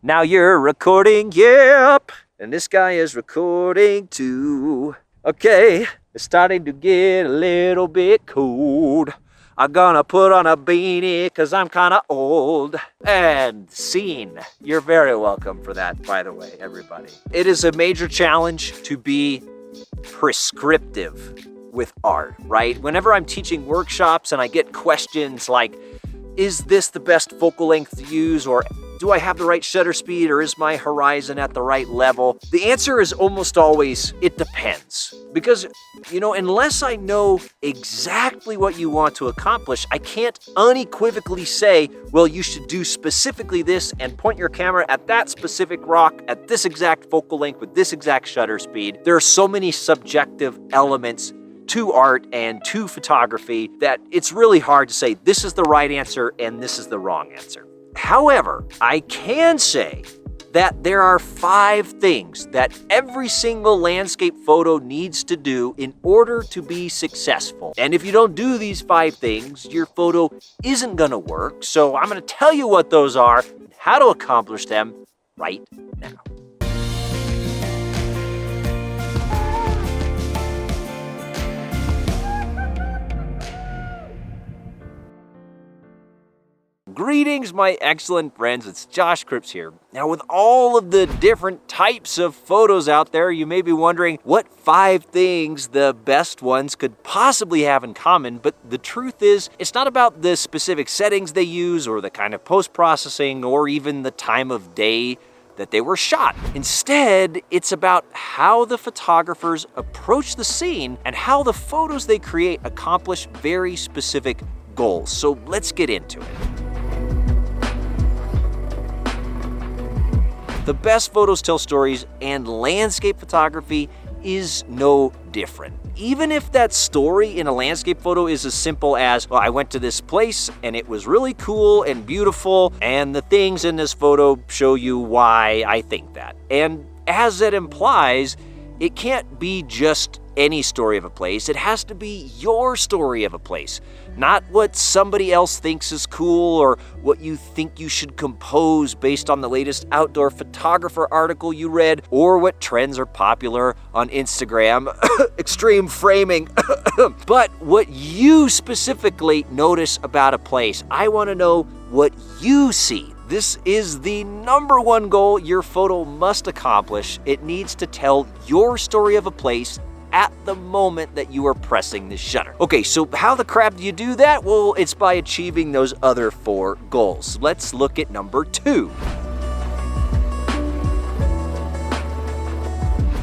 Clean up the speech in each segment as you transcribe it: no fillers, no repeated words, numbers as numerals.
Now you're recording, yep. And this guy is recording too. Okay, it's starting to get a little bit cold. I'm gonna put on a beanie cause I'm kinda old. And scene. You're very welcome for that, by the way, everybody. It is a major challenge to be prescriptive with art, right? Whenever I'm teaching workshops and I get questions like, is this the best focal length to use, or do I have the right shutter speed, or is my horizon at the right level? The answer is almost always, it depends. Because, unless I know exactly what you want to accomplish, I can't unequivocally say, well, you should do specifically this and point your camera at that specific rock at this exact focal length with this exact shutter speed. There are so many subjective elements to art and to photography that it's really hard to say this is the right answer and this is the wrong answer. However, I can say that there are 5 things that every single landscape photo needs to do in order to be successful. And if you don't do these 5 things, your photo isn't gonna work. So I'm gonna tell you what those are and how to accomplish them right now. Greetings, my excellent friends. It's Josh Cripps here. Now, with all of the different types of photos out there, you may be wondering what 5 things the best ones could possibly have in common, but the truth is, it's not about the specific settings they use or the kind of post-processing or even the time of day that they were shot. Instead, it's about how the photographers approach the scene and how the photos they create accomplish very specific goals. So let's get into it. The best photos tell stories, and landscape photography is no different. Even if that story in a landscape photo is as simple as, well, I went to this place and it was really cool and beautiful, and the things in this photo show you why I think that. And as it implies, it can't be just any story of a place. It has to be your story of a place, not what somebody else thinks is cool or what you think you should compose based on the latest outdoor photographer article you read or what trends are popular on Instagram, extreme framing, but what you specifically notice about a place. I want to know what you see. This is the #1 goal your photo must accomplish. It needs to tell your story of a place at the moment that you are pressing the shutter. Okay, so how the crap do you do that? Well, it's by achieving those other 4 goals. Let's look at number 2.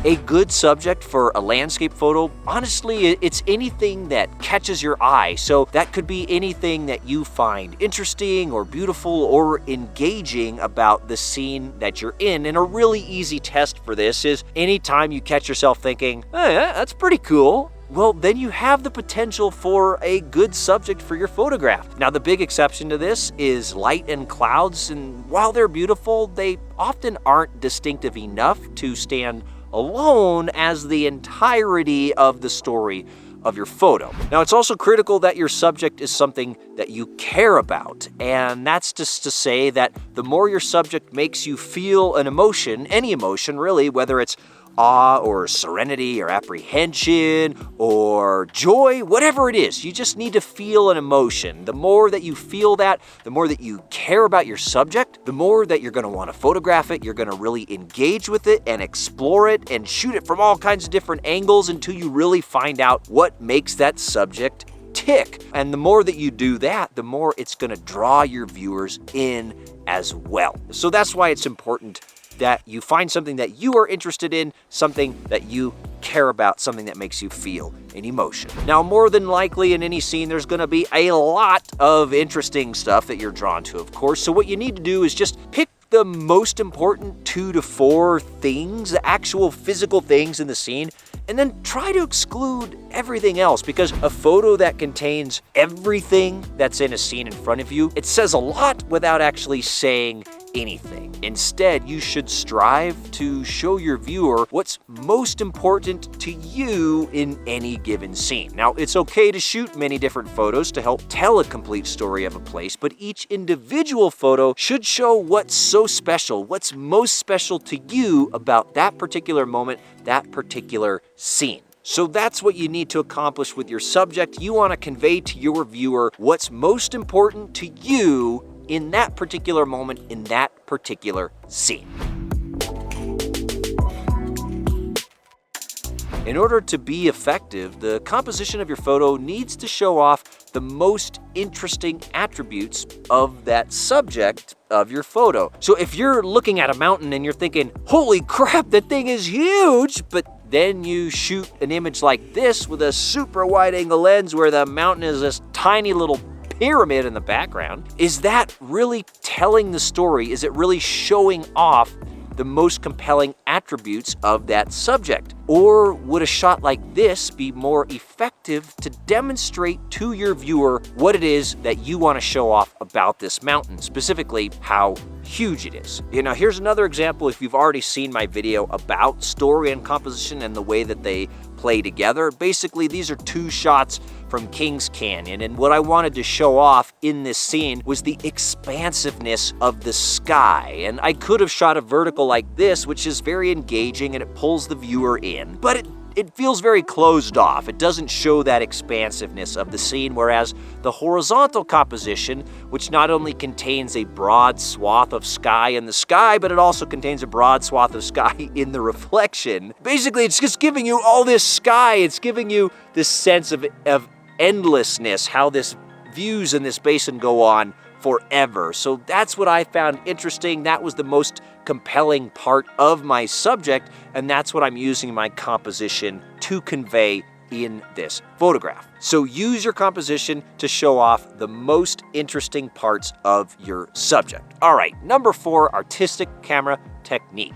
A good subject for a landscape photo, honestly, it's anything that catches your eye. So that could be anything that you find interesting or beautiful or engaging about the scene that you're in. And a really easy test for this is anytime you catch yourself thinking, hey, that's pretty cool, well, then you have the potential for a good subject for your photograph. Now, the big exception to this is light and clouds. And while they're beautiful, they often aren't distinctive enough to stand alone as the entirety of the story of your photo. Now, it's also critical that your subject is something that you care about, and that's just to say that the more your subject makes you feel an emotion, any emotion really, whether it's awe or serenity or apprehension or joy, whatever it is, you just need to feel an emotion. The more that you feel that, the more that you care about your subject, the more that you're going to want to photograph it, you're going to really engage with it and explore it and shoot it from all kinds of different angles until you really find out what makes that subject tick. And the more that you do that, the more it's going to draw your viewers in as well. So that's why it's important that you find something that you are interested in, something that you care about, something that makes you feel an emotion. Now, more than likely in any scene, there's gonna be a lot of interesting stuff that you're drawn to, of course. So what you need to do is just pick the most important 2 to 4 things, the actual physical things in the scene, and then try to exclude everything else, because a photo that contains everything that's in a scene in front of you, it says a lot without actually saying anything. Instead, you should strive to show your viewer what's most important to you in any given scene. Now, it's okay to shoot many different photos to help tell a complete story of a place, but each individual photo should show what's so special, what's most special to you about that particular moment, that particular scene. So that's what you need to accomplish with your subject. You want to convey to your viewer what's most important to you in that particular moment, in that particular scene. In order to be effective, the composition of your photo needs to show off the most interesting attributes of that subject of your photo. So if you're looking at a mountain and you're thinking, holy crap, that thing is huge, but then you shoot an image like this with a super wide angle lens where the mountain is this tiny little pyramid in the background, is that really telling the story? Is it really showing off the most compelling attributes of that subject? Or would a shot like this be more effective to demonstrate to your viewer what it is that you want to show off about this mountain, specifically how huge it is? Now, here's another example. If you've already seen my video about story and composition and the way that they play together, basically these are two shots from Kings Canyon, and what I wanted to show off in this scene was the expansiveness of the sky. And I could have shot a vertical like this, which is very engaging and it pulls the viewer in, but it feels very closed off. It doesn't show that expansiveness of the scene, whereas the horizontal composition, which not only contains a broad swath of sky in the sky, but it also contains a broad swath of sky in the reflection. Basically, it's just giving you all this sky. It's giving you this sense of endlessness, how this views in this basin go on forever. So that's what I found interesting. That was the most compelling part of my subject, and that's what I'm using my composition to convey in this photograph. So use your composition to show off the most interesting parts of your subject. All right, number 4, artistic camera technique.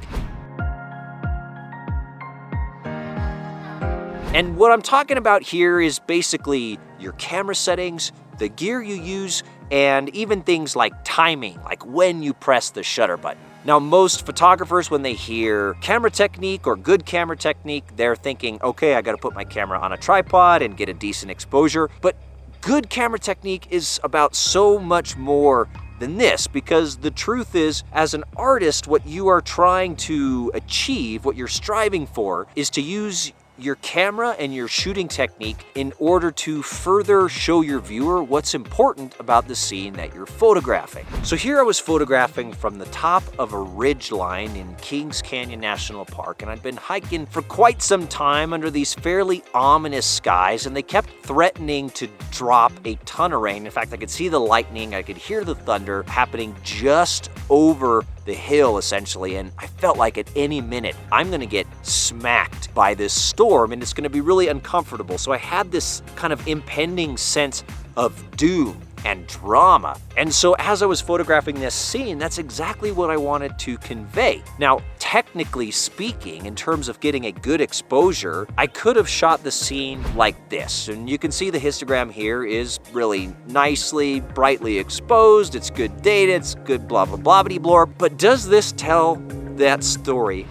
And what I'm talking about here is basically your camera settings, the gear you use, and even things like timing, like when you press the shutter button. Now, most photographers, when they hear camera technique or good camera technique, they're thinking, okay, I gotta put my camera on a tripod and get a decent exposure. But good camera technique is about so much more than this, because the truth is, as an artist, what you are trying to achieve, what you're striving for, is to use your camera and your shooting technique in order to further show your viewer what's important about the scene that you're photographing. So here I was photographing from the top of a ridge line in Kings Canyon National Park, and I'd been hiking for quite some time under these fairly ominous skies, and they kept threatening to drop a ton of rain. In fact, I could see the lightning, I could hear the thunder happening just over the hill, essentially, and I felt like at any minute I'm gonna get smacked by this storm and it's gonna be really uncomfortable. So I had this kind of impending sense of doom and drama. And so as I was photographing this scene, that's exactly what I wanted to convey. Now, technically speaking, in terms of getting a good exposure, I could have shot the scene like this. And you can see the histogram here is really nicely, brightly exposed. It's good data, it's good blah, blah, blah, blah, blah. But does this tell that story?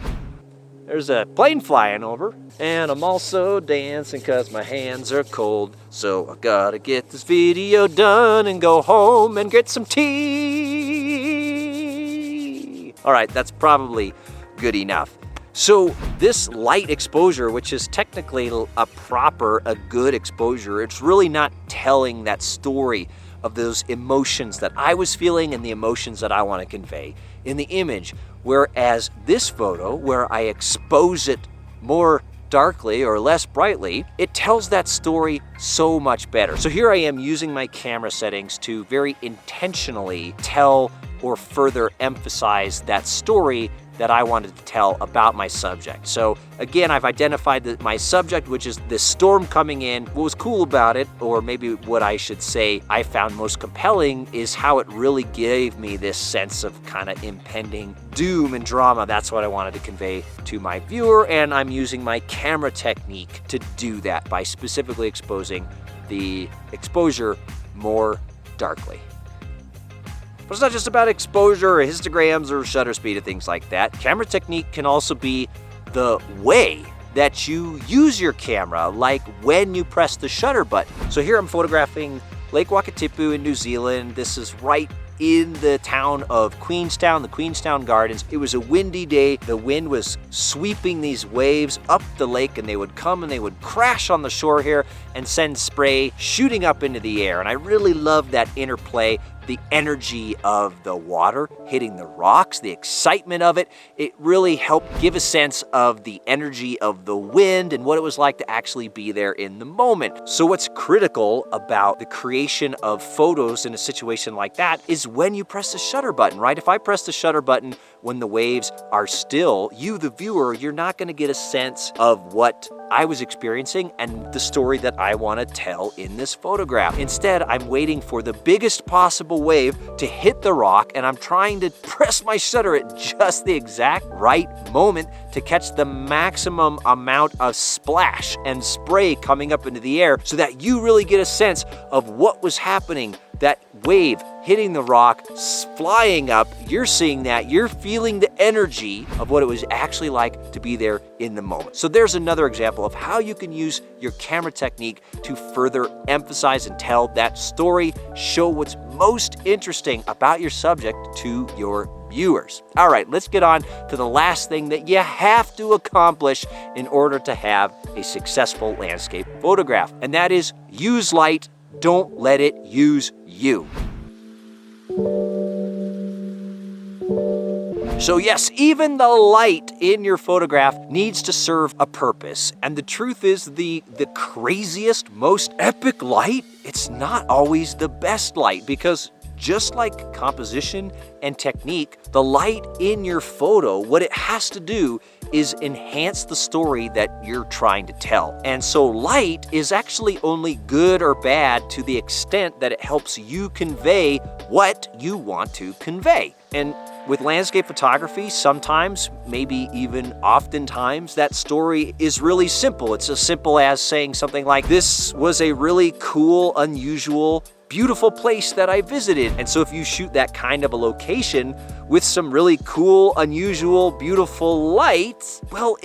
There's a plane flying over, and I'm also dancing cause my hands are cold. So I gotta get this video done and go home and get some tea. All right, that's probably good enough. So this light exposure, which is technically a good exposure, it's really not telling that story of those emotions that I was feeling and the emotions that I want to convey in the image. Whereas this photo, where I expose it more darkly or less brightly, it tells that story so much better. So here I am using my camera settings to very intentionally tell or further emphasize that story that I wanted to tell about my subject. So again, I've identified that my subject, which is this storm coming in. What was cool about it, or maybe what I should say I found most compelling, is how it really gave me this sense of kind of impending doom and drama. That's what I wanted to convey to my viewer, and I'm using my camera technique to do that by specifically exposing the exposure more darkly. But it's not just about exposure or histograms or shutter speed and things like that. Camera technique can also be the way that you use your camera, like when you press the shutter button. So here I'm photographing Lake Wakatipu in New Zealand. This is right in the town of Queenstown, the Queenstown Gardens. It was a windy day. The wind was sweeping these waves up the lake, and they would come and they would crash on the shore here and send spray shooting up into the air. And I really loved that interplay, the energy of the water hitting the rocks, the excitement of it. It really helped give a sense of the energy of the wind and what it was like to actually be there in the moment. So what's critical about the creation of photos in a situation like that is when you press the shutter button, right? If I press the shutter button when the waves are still, you, the viewer, you're not gonna get a sense of what I was experiencing and the story that I want to tell in this photograph. Instead, I'm waiting for the biggest possible wave to hit the rock, and I'm trying to press my shutter at just the exact right moment to catch the maximum amount of splash and spray coming up into the air so that you really get a sense of what was happening. That wave hitting the rock, flying up, you're seeing that, you're feeling the energy of what it was actually like to be there in the moment. So there's another example of how you can use your camera technique to further emphasize and tell that story, show what's most interesting about your subject to your viewers. All right, let's get on to the last thing that you have to accomplish in order to have a successful landscape photograph, and that is use light. Don't let it use you. So yes, even the light in your photograph needs to serve a purpose. And the truth is, the craziest, most epic light, it's not always the best light, because just like composition and technique, the light in your photo, what it has to do is enhance the story that you're trying to tell. And so light is actually only good or bad to the extent that it helps you convey what you want to convey. And with landscape photography, sometimes, maybe even oftentimes, that story is really simple. It's as simple as saying something like, this was a really cool, unusual, beautiful place that I visited. And so if you shoot that kind of a location with some really cool, unusual, beautiful lights, well,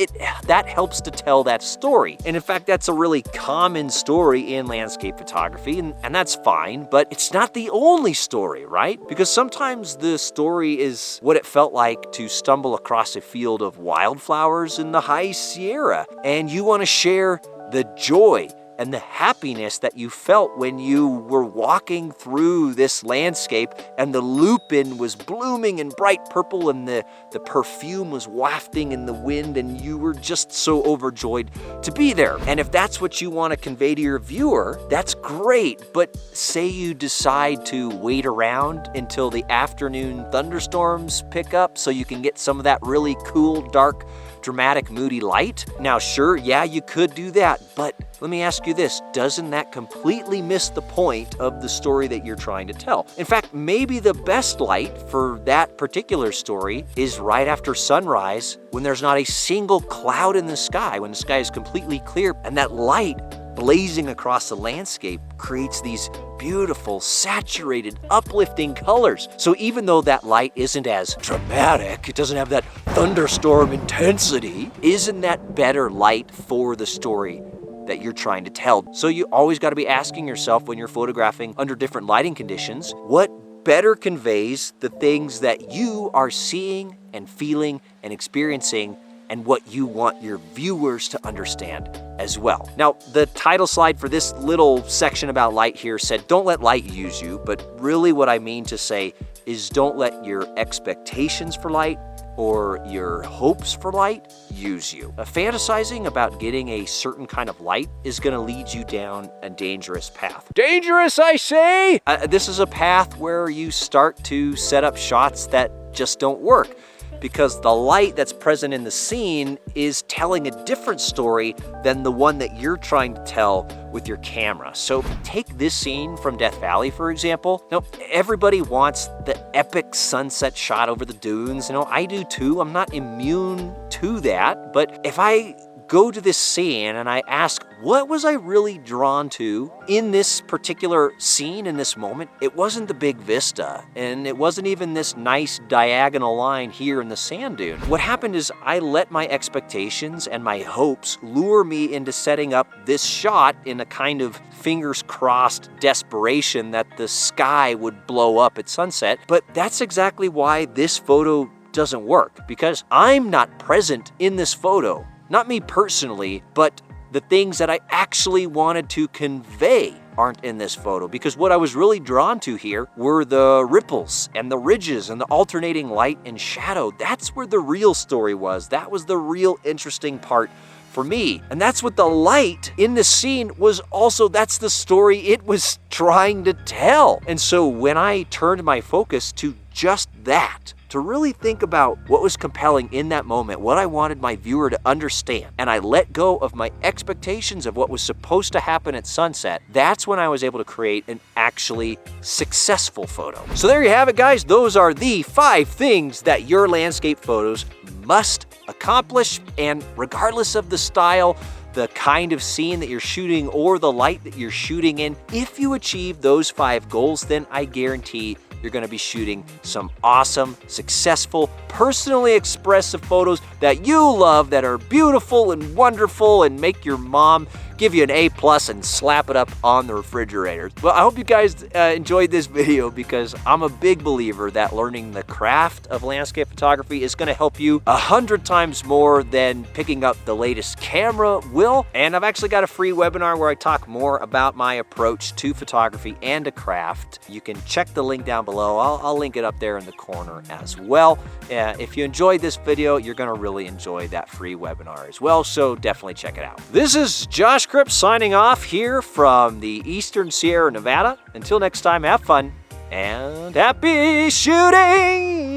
that helps to tell that story. And in fact, that's a really common story in landscape photography, and that's fine, but it's not the only story, right? Because sometimes the story is what it felt like to stumble across a field of wildflowers in the high Sierra, and you want to share the joy and the happiness that you felt when you were walking through this landscape and the lupin was blooming in bright purple and the perfume was wafting in the wind, and you were just so overjoyed to be there. And if that's what you want to convey to your viewer, that's great. But say you decide to wait around until the afternoon thunderstorms pick up so you can get some of that really cool, dark, dramatic, moody light. Now, sure, yeah, you could do that, but let me ask you this, doesn't that completely miss the point of the story that you're trying to tell? In fact, maybe the best light for that particular story is right after sunrise, when there's not a single cloud in the sky, when the sky is completely clear, and that light blazing across the landscape creates these beautiful, saturated, uplifting colors. So even though that light isn't as dramatic, it doesn't have that thunderstorm intensity, isn't that better light for the story that you're trying to tell? So you always got to be asking yourself, when you're photographing under different lighting conditions, what better conveys the things that you are seeing and feeling and experiencing, and what you want your viewers to understand as well. Now, the title slide for this little section about light here said, don't let light use you, but really what I mean to say is don't let your expectations for light or your hopes for light use you. Fantasizing about getting a certain kind of light is gonna lead you down a dangerous path. Dangerous, I say! This is a path where you start to set up shots that just don't work, because the light that's present in the scene is telling a different story than the one that you're trying to tell with your camera. So take this scene from Death Valley, for example. Now, everybody wants the epic sunset shot over the dunes. I do too. I'm not immune to that. But if I go to this scene and I ask, what was I really drawn to in this particular scene, in this moment? It wasn't the big vista, and it wasn't even this nice diagonal line here in the sand dune. What happened is I let my expectations and my hopes lure me into setting up this shot in a kind of fingers crossed desperation that the sky would blow up at sunset. But that's exactly why this photo doesn't work, because I'm not present in this photo. Not me personally, but the things that I actually wanted to convey aren't in this photo, because what I was really drawn to here were the ripples and the ridges and the alternating light and shadow. That's where the real story was. That was the real interesting part for me. And that's what the light in this scene was also, that's the story it was trying to tell. And so when I turned my focus to just that, to really think about what was compelling in that moment, what I wanted my viewer to understand, and I let go of my expectations of what was supposed to happen at sunset, that's when I was able to create an actually successful photo. So there you have it, guys. Those are the 5 things that your landscape photos must accomplish, and regardless of the style, the kind of scene that you're shooting, or the light that you're shooting in, if you achieve those 5 goals, then I guarantee you're gonna be shooting some awesome, successful, personally expressive photos that you love, that are beautiful and wonderful and make your mom give you an A+ and slap it up on the refrigerator. Well, I hope you guys enjoyed this video, because I'm a big believer that learning the craft of landscape photography is gonna help you 100 times more than picking up the latest camera will. And I've actually got a free webinar where I talk more about my approach to photography and to craft. You can check the link down below. I'll link it up there in the corner as well. If you enjoyed this video, you're gonna really enjoy that free webinar as well, so definitely check it out. This is Josh Cripps signing off here from the Eastern Sierra Nevada. Until next time, have fun and happy shooting!